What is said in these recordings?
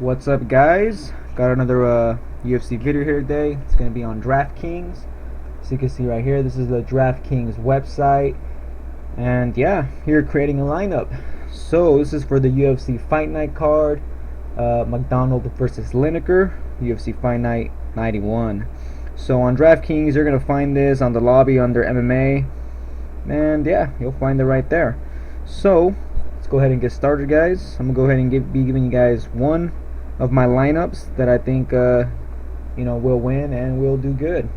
What's up, guys? Got another UFC video here today. It's going to be on Draftkings. So you can see right here, this is the Draftkings website. And yeah, here creating a lineup. So this is for the UFC Fight Night card. McDonald versus Lineker, UFC Fight Night 91. So on Draftkings, you're going to find this on the lobby under MMA. And yeah, you'll find it right there. So let's go ahead and get started, guys. I'm going to go ahead and be giving you guys one of my lineups that I think will win and will do good,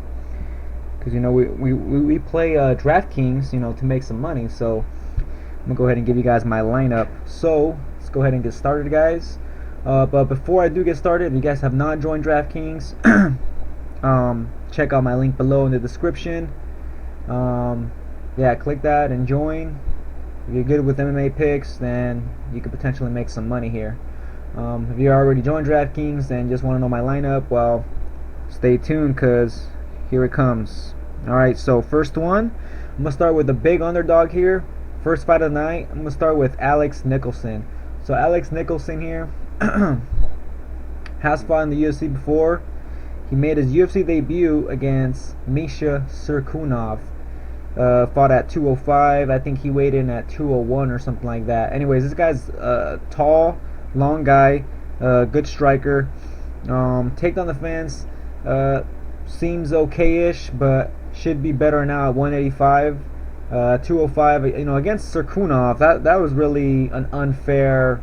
because we play Draftkings to make some money. So I'm gonna go ahead and give you guys my lineup. So let's go ahead and get started, guys. But before I do get started, if you guys have not joined Draftkings, check out my link below in the description. Yeah, click that and join. If you're good with MMA picks, then you could potentially make some money here. If you already joined Draftkings and just want to know my lineup, well, stay tuned, because here it comes. Alright, so first one, I'm going to start with the big underdog here. First fight of the night, I'm going to start with Alex Nicholson. So Alex Nicholson here has fought in the UFC before. He made his UFC debut against Miesha fought at 205. I think he weighed in at 201 or something like that. Anyways, this guy's tall, long guy, good striker. Take on the fence seems okay-ish, but should be better now at 185. 205, against Serkunov, that was really an unfair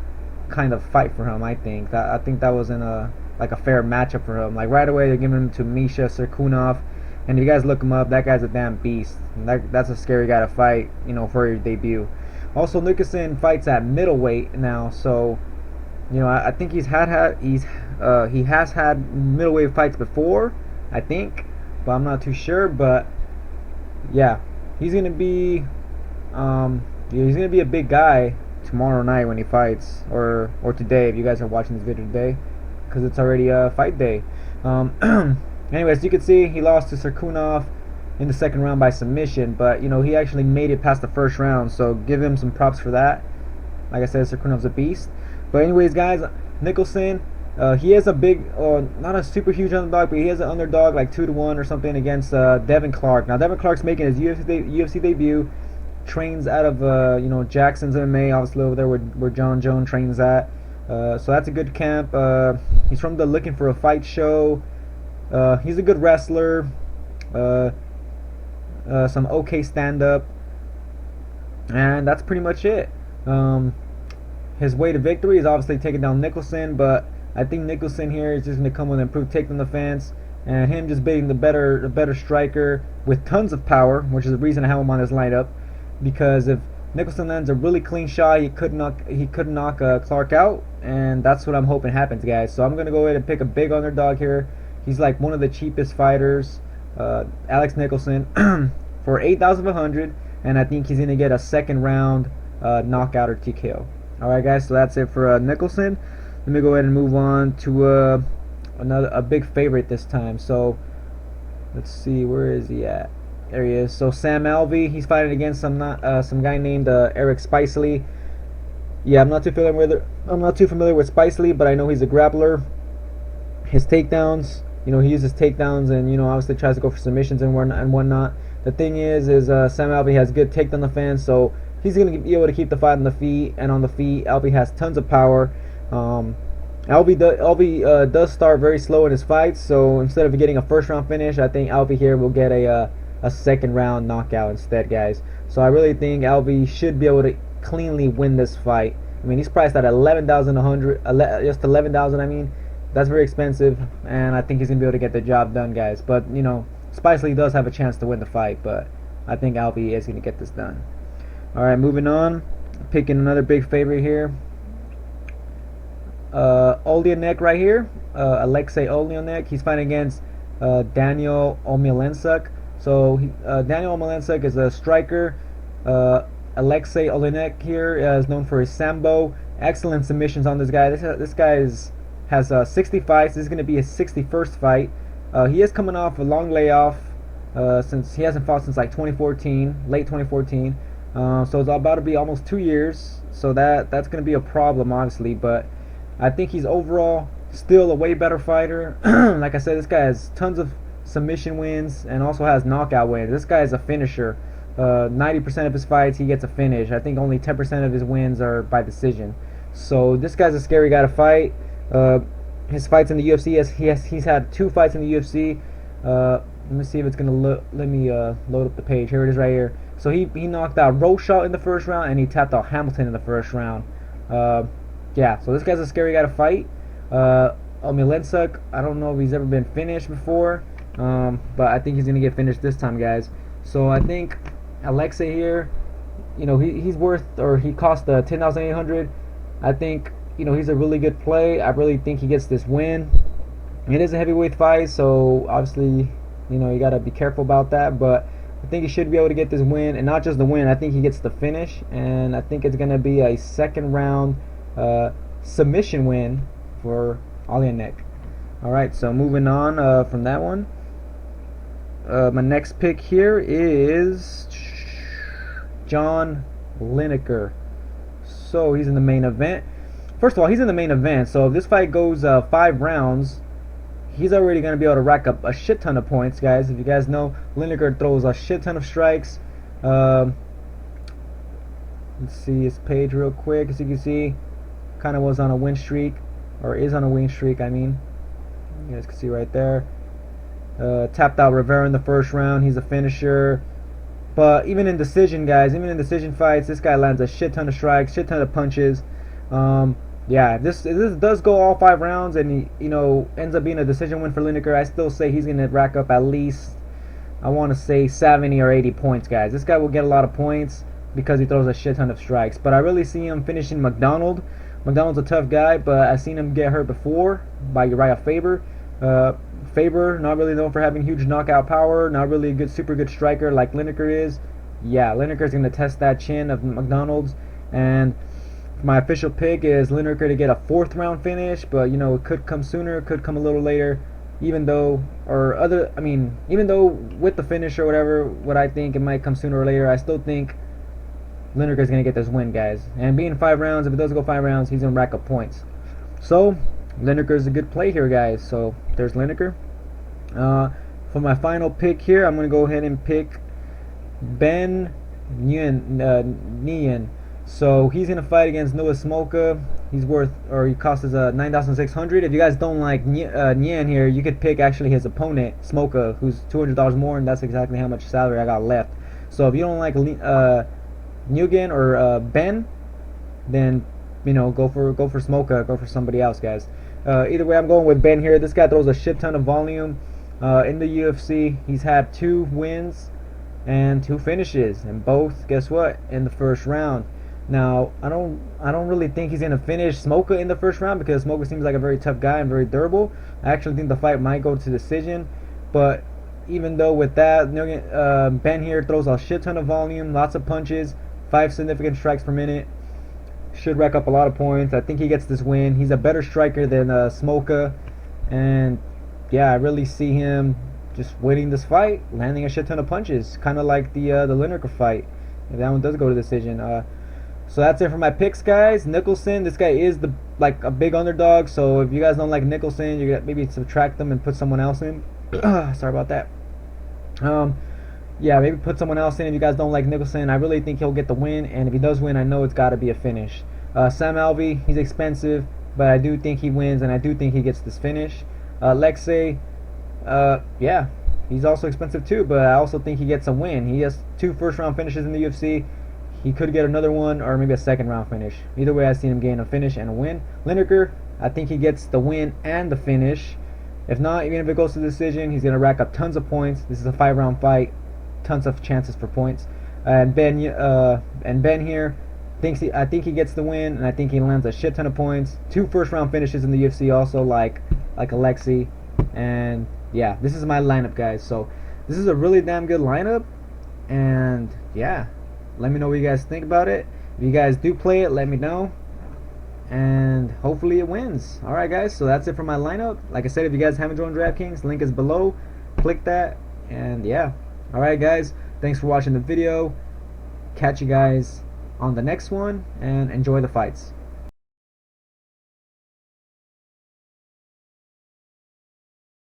kind of fight for him. I think that wasn't a fair matchup for him. Like, right away they're giving him to Miesha Serkunov, and if you guys look him up, that guy's a damn beast. That's a scary guy to fight, for your debut. Also, Nicholson fights at middleweight now, so I think he has had middleweight fights before, I think, but I'm not too sure. But yeah, he's gonna be a big guy tomorrow night when he fights, or today if you guys are watching this video today, because it's already fight day. Anyways, you can see he lost to Serkunov in the second round by submission, but he actually made it past the first round, so give him some props for that. Like I said, Serkunov's a beast. But anyways, guys, Nicholson, he has a big, not a super huge underdog, but he has an underdog like 2-1 or something against Devin Clark. Now Devin Clark's making his UFC debut, trains out of Jackson's MMA, obviously over there where John Jones trains at. So that's a good camp. He's from the Looking for a Fight show. He's a good wrestler. Some okay stand-up, and that's pretty much it. His way to victory is obviously taking down Nicholson, but I think Nicholson here is just going to come with an improved take on the fence, and him just being the better striker with tons of power, which is the reason I have him on his lineup. Because if Nicholson lands a really clean shot, he could knock Clark out, and that's what I'm hoping happens, guys. So I'm going to go ahead and pick a big underdog here. He's like one of the cheapest fighters, Alex Nicholson, for 8,100, and I think he's going to get a second round knockout or TKO. Alright, guys, so that's it for Nicholson. Let me go ahead and move on to a big favorite this time. So let's see, where is he at? There he is. So Sam Alvey, he's fighting against some guy named Eric Spicely. Yeah, I'm not too familiar with Spicely, but I know he's a grappler. His takedowns, he uses takedowns, and obviously tries to go for submissions and whatnot. The thing is Sam Alvey has good takedown defense, so he's going to be able to keep the fight on the feet, and on the feet, Alvey has tons of power. Alvey does start very slow in his fights, so instead of getting a first round finish, I think Alvey here will get a second round knockout instead, guys. So I really think Alvey should be able to cleanly win this fight. I mean, he's priced at 11,100, just 11,000. I mean, that's very expensive, and I think he's gonna be able to get the job done, guys. But Spicely does have a chance to win the fight, but I think Alvey is gonna get this done. Alright, moving on. Picking another big favorite here. Oleinik right here. Alexei Oleinik. He's fighting against Daniel Omielanczuk. So Daniel Omielanczuk is a striker. Alexei Oleinik here is known for his sambo. Excellent submissions on this guy. This guy has 60 fights. This is going to be his 61st fight. He is coming off a long layoff since he hasn't fought since like 2014, late 2014. So it's about to be almost 2 years. So that's going to be a problem, obviously. But I think he's overall Still a way better fighter. Like I said, this guy has tons of submission wins and also has knockout wins. This guy is a finisher. 90% of his fights he gets a finish. I think only 10% of his wins are by decision. So this guy's a scary guy to fight. His fights in the UFC, he's had 2 fights in the UFC. Let me see if it's gonna let me load up the page. Here it is right here. So he knocked out Rochelle in the first round, and he tapped out Hamilton in the first round. Yeah, so this guy's a scary guy to fight. Omilenchuk, I don't know if he's ever been finished before, but I think he's gonna get finished this time, guys. So I think Alexei here, you know, he's worth, or he cost 10,800. I think, you know, he's a really good play. I really think he gets this win. It is a heavyweight fight, so obviously, you know, you gotta be careful about that. But I think he should be able to get this win, and not just the win. I think he gets the finish, and I think it's gonna be a second round submission win for Oleinik. Alright, so moving on from that one. My next pick here is John Lineker. So he's in the main event. First of all, he's in the main event, so if this fight goes 5 rounds, he's already going to be able to rack up a shit ton of points, guys. If you guys know, Lineker throws a shit ton of strikes. Let's see his page real quick. As you can see, kind of was on a win streak, or is on a win streak, I mean. You guys can see right there. Tapped out Rivera in the first round. He's a finisher. But even in decision, guys, even in decision fights, this guy lands a shit ton of strikes, shit ton of punches. Yeah, this does go all 5 rounds, and he, you know, ends up being a decision win for Lineker. I still say he's gonna rack up at least, I want to say 70 or 80 points, guys. This guy will get a lot of points because he throws a shit ton of strikes. But I really see him finishing McDonald. McDonald's a tough guy, but I've seen him get hurt before by Uriah Faber. Faber, not really known for having huge knockout power, not really a good, super good striker like Lineker is. Yeah, Lineker's gonna test that chin of McDonald's, and my official pick is Lineker to get a 4th round finish, but you know, it could come sooner, it could come a little later. Even though, even though with the finish or whatever, what I think it might come sooner or later, I still think Lineker's gonna get this win, guys. And being 5 rounds, if it does go 5 rounds, he's gonna rack up points. So Lineker's a good play here, guys. So there's Lineker. For my final pick here, I'm gonna go ahead and pick Ben Nguyen. So he's gonna fight against Noah Smoka. He's worth, or he costs us 9,600. If you guys don't like Nguyen here, you could pick actually his opponent, Smoka, who's $200 more, and that's exactly how much salary I got left. So if you don't like Nguyen or Ben, then you know, go for Smoka, go for somebody else, guys. Either way, I'm going with Ben here. This guy throws a shit ton of volume. In the UFC, he's had 2 wins and 2 finishes, and both, guess what, in the first round. Now, I don't really think he's gonna finish Smoka in the first round, because Smoka seems like a very tough guy and very durable. I actually think the fight might go to decision, but even though with that, Ben here throws a shit ton of volume, lots of punches, 5 significant strikes per minute. Should rack up a lot of points. I think he gets this win. He's a better striker than Smoka, and yeah, I really see him just winning this fight, landing a shit ton of punches, kind of like the Lineker fight. If that one does go to decision. So that's it for my picks, guys. Nicholson, this guy is like a big underdog. So if you guys don't like Nicholson, you got maybe subtract them and put someone else in. Sorry about that. Yeah, maybe put someone else in if you guys don't like Nicholson. I really think he'll get the win, and if he does win, I know it's got to be a finish. Sam Alvey, he's expensive, but I do think he wins, and I do think he gets this finish. Alexei, yeah, he's also expensive too, but I also think he gets a win. He has 2 first-round finishes in the UFC. He could get another one, or maybe a second-round finish. Either way, I've seen him gain a finish and a win. Lineker, I think he gets the win and the finish. If not, even if it goes to decision, he's going to rack up tons of points. This is a 5-round fight. Tons of chances for points. And Ben here, I think he gets the win, and I think he lands a shit ton of points. 2 first-round finishes in the UFC also, like Alexei. And yeah, this is my lineup, guys. So this is a really damn good lineup, and yeah, let me know what you guys think about it. If you guys do play it, let me know, and hopefully it wins. Alright, guys, so that's it for my lineup. Like I said, if you guys haven't joined Draftkings, link is below. Click that, and yeah. Alright, guys, thanks for watching the video. Catch you guys on the next one, and enjoy the fights.